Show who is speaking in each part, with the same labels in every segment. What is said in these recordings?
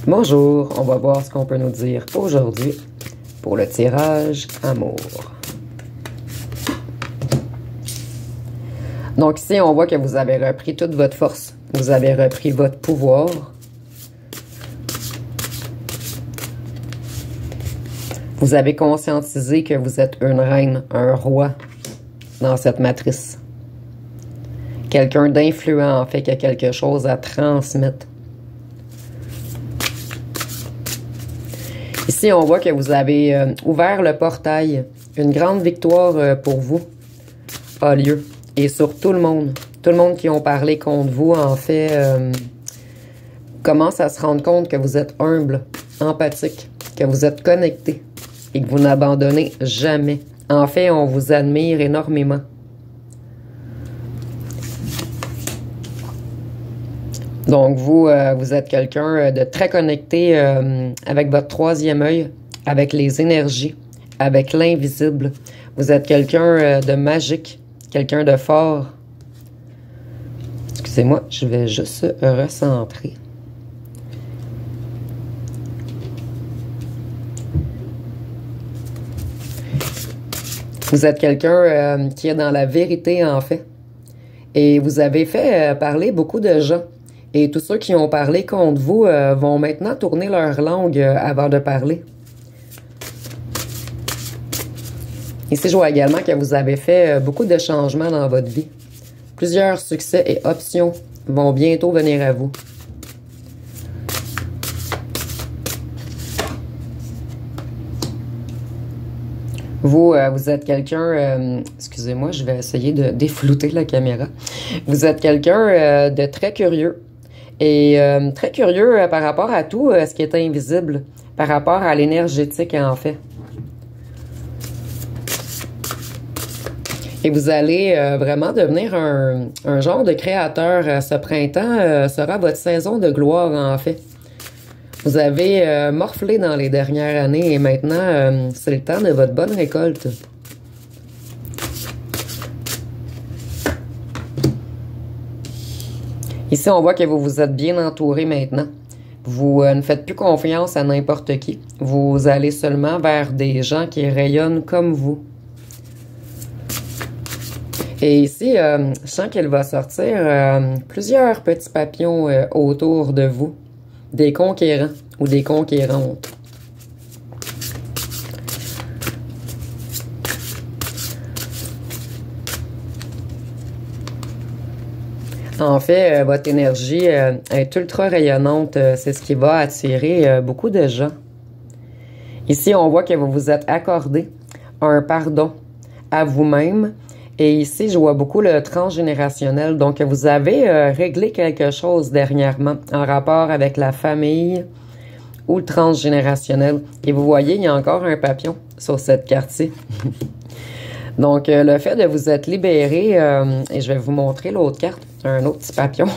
Speaker 1: Bonjour, on va voir ce qu'on peut nous dire aujourd'hui pour le tirage amour. Donc ici, on voit que vous avez repris toute votre force. Vous avez repris votre pouvoir. Vous avez conscientisé que vous êtes une reine, un roi dans cette matrice. Quelqu'un d'influent, en fait, qui a quelque chose à transmettre. Ici, on voit que vous avez ouvert le portail. Une grande victoire pour vous a lieu. Et sur tout le monde. Tout le monde qui ont parlé contre vous, en fait, commence à se rendre compte que vous êtes humble, empathique, que vous êtes connecté et que vous n'abandonnez jamais. En fait, on vous admire énormément. Donc, vous êtes quelqu'un de très connecté avec votre troisième œil, avec les énergies, avec l'invisible. Vous êtes quelqu'un de magique, quelqu'un de fort. Excusez-moi, je vais juste recentrer. Vous êtes quelqu'un qui est dans la vérité, en fait. Et vous avez fait parler beaucoup de gens. Et tous ceux qui ont parlé contre vous vont maintenant tourner leur langue avant de parler. Ici, je vois également que vous avez fait beaucoup de changements dans votre vie. Plusieurs succès et options vont bientôt venir à vous. Vous êtes quelqu'un... excusez-moi, je vais essayer de déflouter la caméra. Vous êtes quelqu'un de très curieux. Et très curieux par rapport à tout ce qui est invisible. Par rapport à l'énergétique, en fait. Et vous allez vraiment devenir un genre de créateur. Ce printemps sera votre saison de gloire, en fait. Vous avez morflé dans les dernières années et maintenant, c'est le temps de votre bonne récolte. Ici, on voit que vous vous êtes bien entouré maintenant. Vous ne faites plus confiance à n'importe qui. Vous allez seulement vers des gens qui rayonnent comme vous. Et ici, je sens qu'il va sortir plusieurs petits papillons autour de vous. Des conquérants ou des conquérantes. En fait, votre énergie est ultra rayonnante. C'est ce qui va attirer beaucoup de gens. Ici, on voit que vous vous êtes accordé un pardon à vous-même. Et ici, je vois beaucoup le transgénérationnel. Donc, vous avez réglé quelque chose dernièrement en rapport avec la famille ou le transgénérationnel. Et vous voyez, il y a encore un papillon sur cette carte-ci. Donc, le fait de vous être libéré, et je vais vous montrer l'autre carte, un autre petit papillon.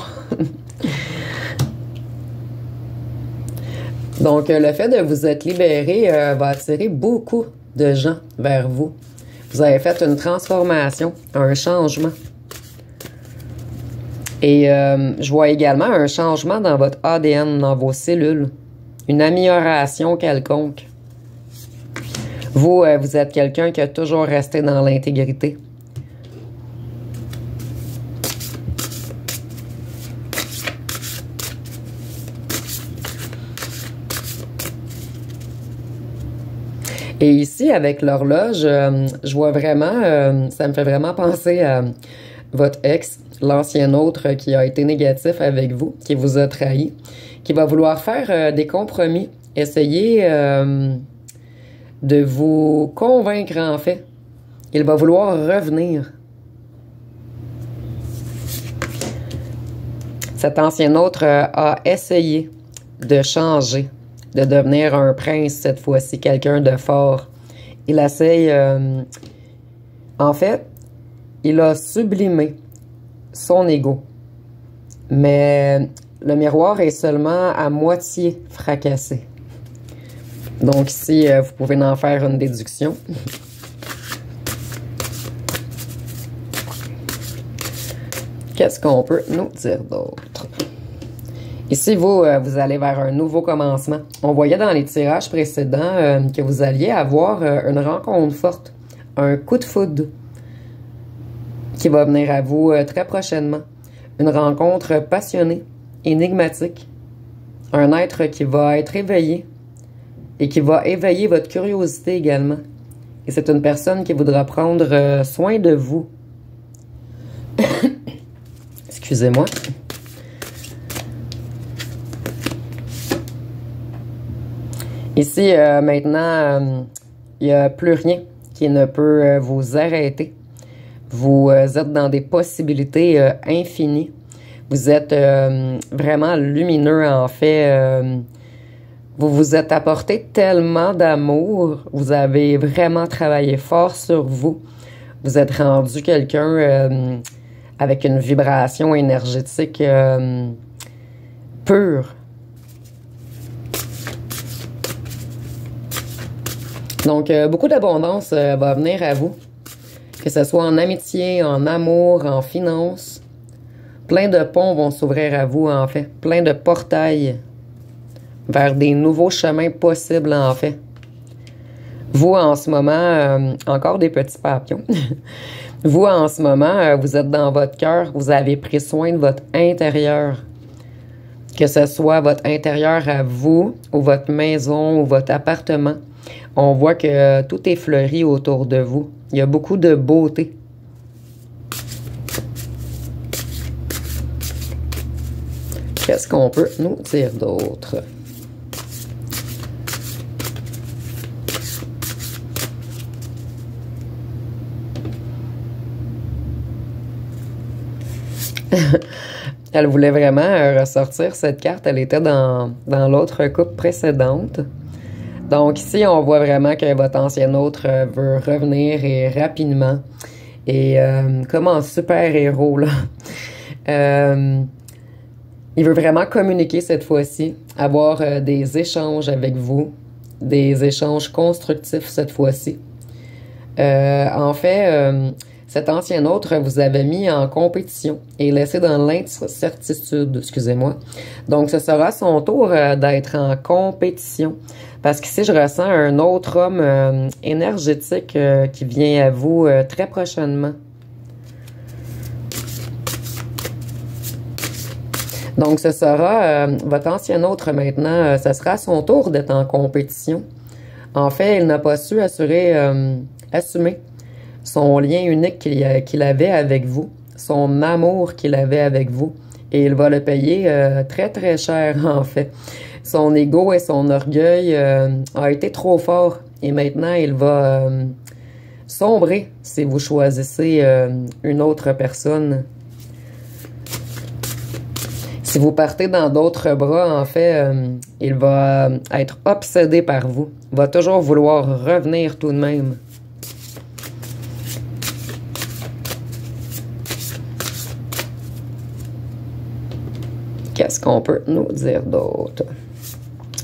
Speaker 1: Donc, le fait de vous être libéré va attirer beaucoup de gens vers vous. Vous avez fait une transformation, un changement. Et je vois également un changement dans votre ADN, dans vos cellules. Une amélioration quelconque. Vous, vous êtes quelqu'un qui a toujours resté dans l'intégrité. Et ici, avec l'horloge, je vois vraiment, ça me fait vraiment penser à votre ex, l'ancien autre qui a été négatif avec vous, qui vous a trahi, qui va vouloir faire des compromis, essayer de vous convaincre en fait. Il va vouloir revenir. Cet ancien autre a essayé de changer, de devenir un prince cette fois-ci, quelqu'un de fort. Il essaye... en fait, il a sublimé son ego. Mais le miroir est seulement à moitié fracassé. Donc ici, vous pouvez en faire une déduction. Qu'est-ce qu'on peut nous dire d'autre? Ici, vous allez vers un nouveau commencement. On voyait dans les tirages précédents que vous alliez avoir une rencontre forte, un coup de foudre qui va venir à vous très prochainement. Une rencontre passionnée, énigmatique, un être qui va être éveillé et qui va éveiller votre curiosité également. Et c'est une personne qui voudra prendre soin de vous. Excusez-moi. Ici, maintenant, il n'y a plus rien qui ne peut vous arrêter. Vous êtes dans des possibilités infinies. Vous êtes vraiment lumineux, en fait. Vous vous êtes apporté tellement d'amour. Vous avez vraiment travaillé fort sur vous. Vous êtes rendu quelqu'un avec une vibration énergétique pure. Donc, beaucoup d'abondance va venir à vous, que ce soit en amitié, en amour, en finance. Plein de ponts vont s'ouvrir à vous, en fait. Plein de portails vers des nouveaux chemins possibles, en fait. Vous, en ce moment, encore des petits papillons. Vous, en ce moment, vous êtes dans votre cœur, vous avez pris soin de votre intérieur. Que ce soit votre intérieur à vous, ou votre maison, ou votre appartement. On voit que tout est fleuri autour de vous. Il y a beaucoup de beauté. Qu'est-ce qu'on peut nous dire d'autre? Elle voulait vraiment ressortir cette carte. Elle était dans l'autre coupe précédente. Donc ici, on voit vraiment que votre ancien autre veut revenir et rapidement. Et comme un super-héros, là. Il veut vraiment communiquer cette fois-ci, avoir des échanges avec vous, des échanges constructifs cette fois-ci. En fait, cet ancien autre vous avait mis en compétition et laissé dans l'incertitude, excusez-moi. Donc, ce sera son tour d'être en compétition. Parce qu'ici, je ressens un autre homme énergétique qui vient à vous très prochainement. Donc, ce sera votre ancien autre maintenant, ce sera son tour d'être en compétition. En fait, il n'a pas su assumer son lien unique qu'il avait avec vous, son amour qu'il avait avec vous. Et il va le payer très, très cher, en fait. Son ego et son orgueil a été trop fort. Et maintenant, il va sombrer si vous choisissez une autre personne. Si vous partez dans d'autres bras, en fait, il va être obsédé par vous. Il va toujours vouloir revenir tout de même. Qu'est-ce qu'on peut nous dire d'autre?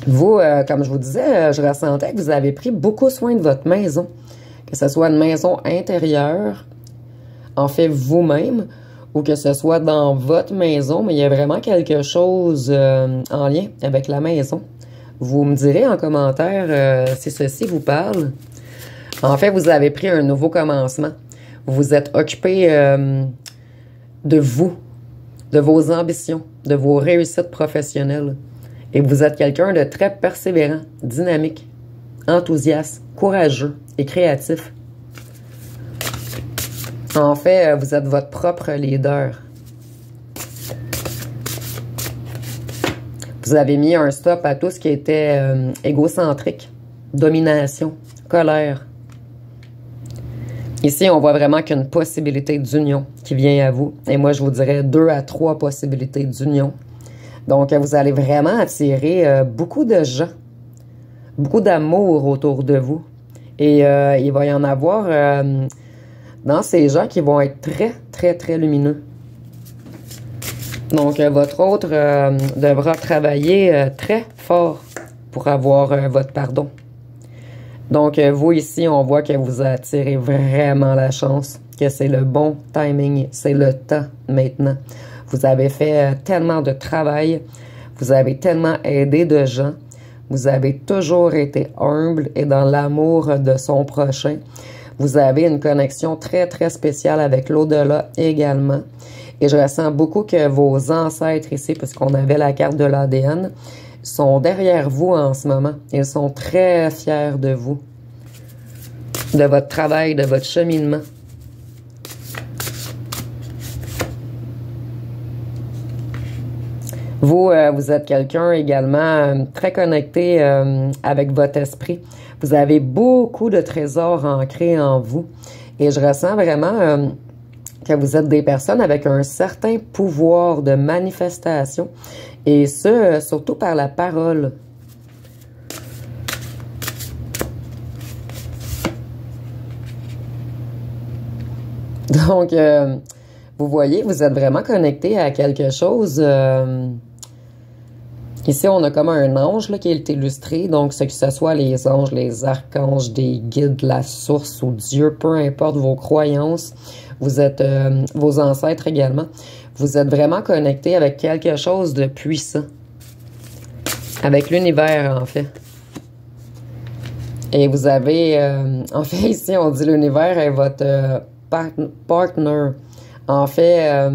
Speaker 1: Vous, comme je vous disais, je ressentais que vous avez pris beaucoup soin de votre maison. Que ce soit une maison intérieure, en fait vous-même, ou que ce soit dans votre maison, mais il y a vraiment quelque chose en lien avec la maison. Vous me direz en commentaire si ceci vous parle. En fait, vous avez pris un nouveau commencement. Vous vous êtes occupé de vous, de vos ambitions, de vos réussites professionnelles. Et vous êtes quelqu'un de très persévérant, dynamique, enthousiaste, courageux et créatif. En fait, vous êtes votre propre leader. Vous avez mis un stop à tout ce qui était égocentrique, domination, colère. Ici, on voit vraiment qu'une possibilité d'union qui vient à vous. Et moi, je vous dirais 2 à 3 possibilités d'union. Donc, vous allez vraiment attirer beaucoup de gens, beaucoup d'amour autour de vous. Et il va y en avoir dans ces gens qui vont être très, très, très lumineux. Donc, votre autre devra travailler très fort pour avoir votre pardon. Donc, vous ici, on voit que vous attirez vraiment la chance, que c'est le bon timing, c'est le temps maintenant. Vous avez fait tellement de travail, Vous avez tellement aidé de gens. Vous avez toujours été humble et dans l'amour de son prochain. Vous avez une connexion très, très spéciale avec l'au-delà également. Et je ressens beaucoup que vos ancêtres ici, puisqu'on avait la carte de l'ADN, sont derrière vous en ce moment. Ils sont très fiers de vous, de votre travail, de votre cheminement. Vous, vous êtes quelqu'un également très connecté avec votre esprit. Vous avez beaucoup de trésors ancrés en vous. Et je ressens vraiment que vous êtes des personnes avec un certain pouvoir de manifestation. Et ce, surtout par la parole. Donc, vous voyez, vous êtes vraiment connecté à quelque chose. Ici, on a comme un ange là, qui est illustré. Donc, que ce soit les anges, les archanges, des guides, la source ou Dieu, peu importe vos croyances, vous êtes vos ancêtres également. Vous êtes vraiment connecté avec quelque chose de puissant. Avec l'univers, en fait. Et vous avez... en fait, ici, on dit l'univers est votre partner. En fait...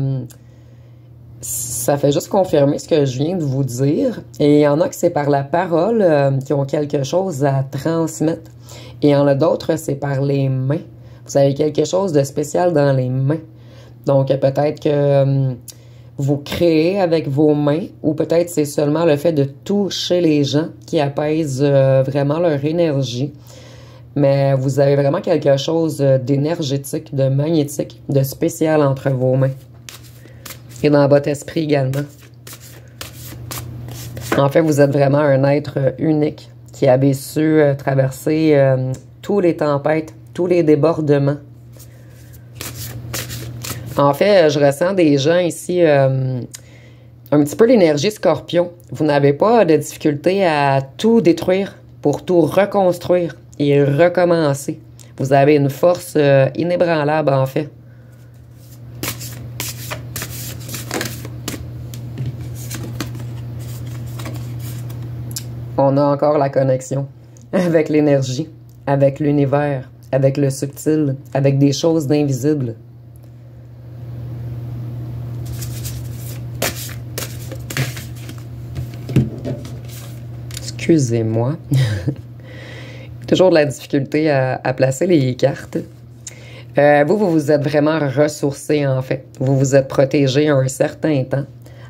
Speaker 1: ça fait juste confirmer ce que je viens de vous dire. Et il y en a que c'est par la parole qui ont quelque chose à transmettre. Et il y en a d'autres, c'est par les mains. Vous avez quelque chose de spécial dans les mains. Donc, peut-être que vous créez avec vos mains ou peut-être c'est seulement le fait de toucher les gens qui apaise vraiment leur énergie. Mais vous avez vraiment quelque chose d'énergétique, de magnétique, de spécial entre vos mains. Et dans votre esprit également. En fait, vous êtes vraiment un être unique qui avait su traverser tous les tempêtes, tous les débordements. En fait, je ressens des gens ici, un petit peu l'énergie scorpion. Vous n'avez pas de difficulté à tout détruire pour tout reconstruire et recommencer. Vous avez une force inébranlable, en fait. On a encore la connexion avec l'énergie, avec l'univers, avec le subtil, avec des choses d'invisibles. Excusez-moi. Toujours de la difficulté à placer les cartes. Vous vous êtes vraiment ressourcé, en fait. Vous vous êtes protégé un certain temps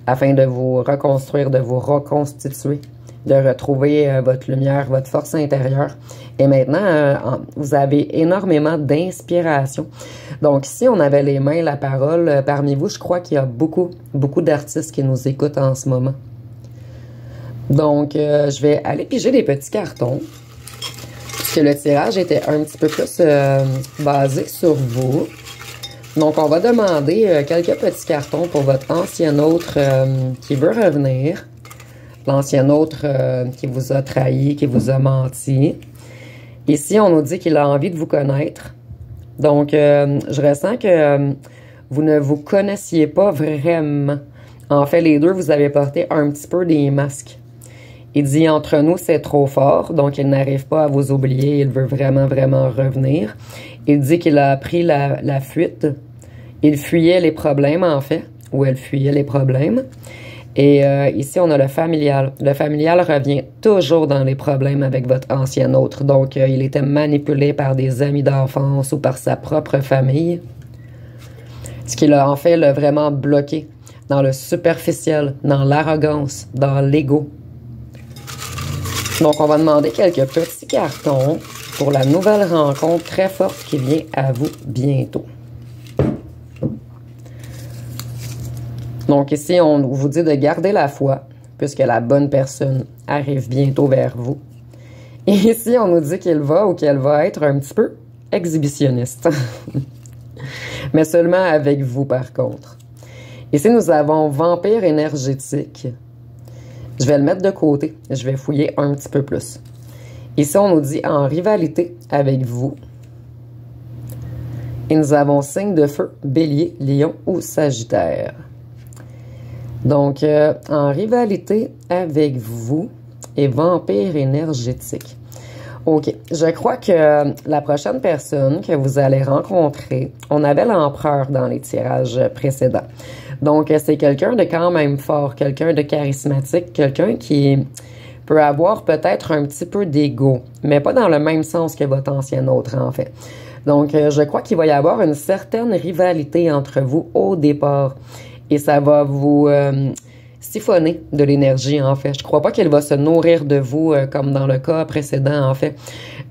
Speaker 1: afin de vous reconstruire, de vous reconstituer, de retrouver votre lumière, votre force intérieure. Et maintenant, vous avez énormément d'inspiration. Donc ici, on avait les mains, la parole. Parmi vous, je crois qu'il y a beaucoup d'artistes qui nous écoutent en ce moment. Donc, je vais aller piger des petits cartons. Puisque le tirage était un petit peu plus basé sur vous. Donc, on va demander quelques petits cartons pour votre ancien autre qui veut revenir. L'ancien autre qui vous a trahi, qui vous a menti. Ici, on nous dit qu'il a envie de vous connaître. Donc, je ressens que vous ne vous connaissiez pas vraiment. En fait, les deux, vous avez porté un petit peu des masques. Il dit, entre nous, c'est trop fort. Donc, il n'arrive pas à vous oublier. Il veut vraiment, vraiment revenir. Il dit qu'il a pris la fuite. Il fuyait les problèmes, en fait. Ou elle fuyait les problèmes. Et ici, on a le familial. Le familial revient toujours dans les problèmes avec votre ancien autre. Donc, il était manipulé par des amis d'enfance ou par sa propre famille. Ce qui l'a en fait l'a vraiment bloqué dans le superficiel, dans l'arrogance, dans l'ego. Donc, on va demander quelques petits cartons pour la nouvelle rencontre très forte qui vient à vous bientôt. Donc ici, on vous dit de garder la foi, puisque la bonne personne arrive bientôt vers vous. Et ici, on nous dit qu'il va ou qu'elle va être un petit peu exhibitionniste. Mais seulement avec vous, par contre. Ici, nous avons vampire énergétique. Je vais le mettre de côté. Je vais fouiller un petit peu plus. Ici, on nous dit en rivalité avec vous. Et nous avons signe de feu, bélier, lion ou sagittaire. Donc, en rivalité avec vous et vampire énergétique. OK. Je crois que la prochaine personne que vous allez rencontrer, on avait l'empereur dans les tirages précédents. Donc, c'est quelqu'un de quand même fort, quelqu'un de charismatique, quelqu'un qui peut avoir peut-être un petit peu d'ego, mais pas dans le même sens que votre ancien autre, en fait. Donc, je crois qu'il va y avoir une certaine rivalité entre vous au départ. Et ça va vous siphonner de l'énergie, en fait. Je crois pas qu'elle va se nourrir de vous comme dans le cas précédent, en fait.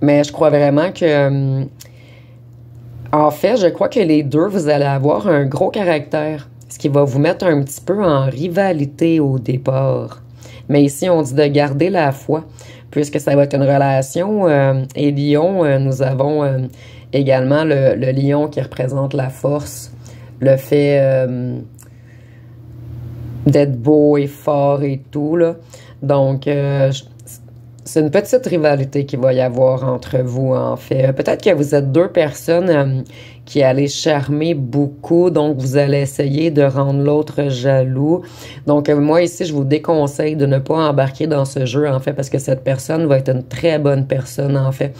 Speaker 1: Mais je crois vraiment que... en fait, je crois que les deux, vous allez avoir un gros caractère, ce qui va vous mettre un petit peu en rivalité au départ. Mais ici, on dit de garder la foi, puisque ça va être une relation. Et Lion, nous avons également le lion qui représente la force, le fait d'être beau et fort et tout, là. Donc, c'est une petite rivalité qu'il va y avoir entre vous, en fait. Peut-être que vous êtes deux personnes qui allez charmer beaucoup, donc vous allez essayer de rendre l'autre jaloux. Donc, moi, ici, je vous déconseille de ne pas embarquer dans ce jeu, en fait, parce que cette personne va être une très bonne personne, en fait.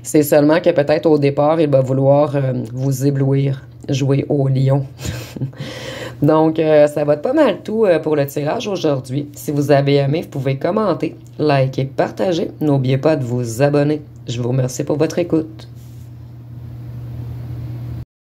Speaker 1: C'est seulement que peut-être au départ, il va vouloir vous éblouir, jouer au lion. Donc, ça va être pas mal tout pour le tirage aujourd'hui. Si vous avez aimé, vous pouvez commenter, liker, partager. N'oubliez pas de vous abonner. Je vous remercie pour votre écoute.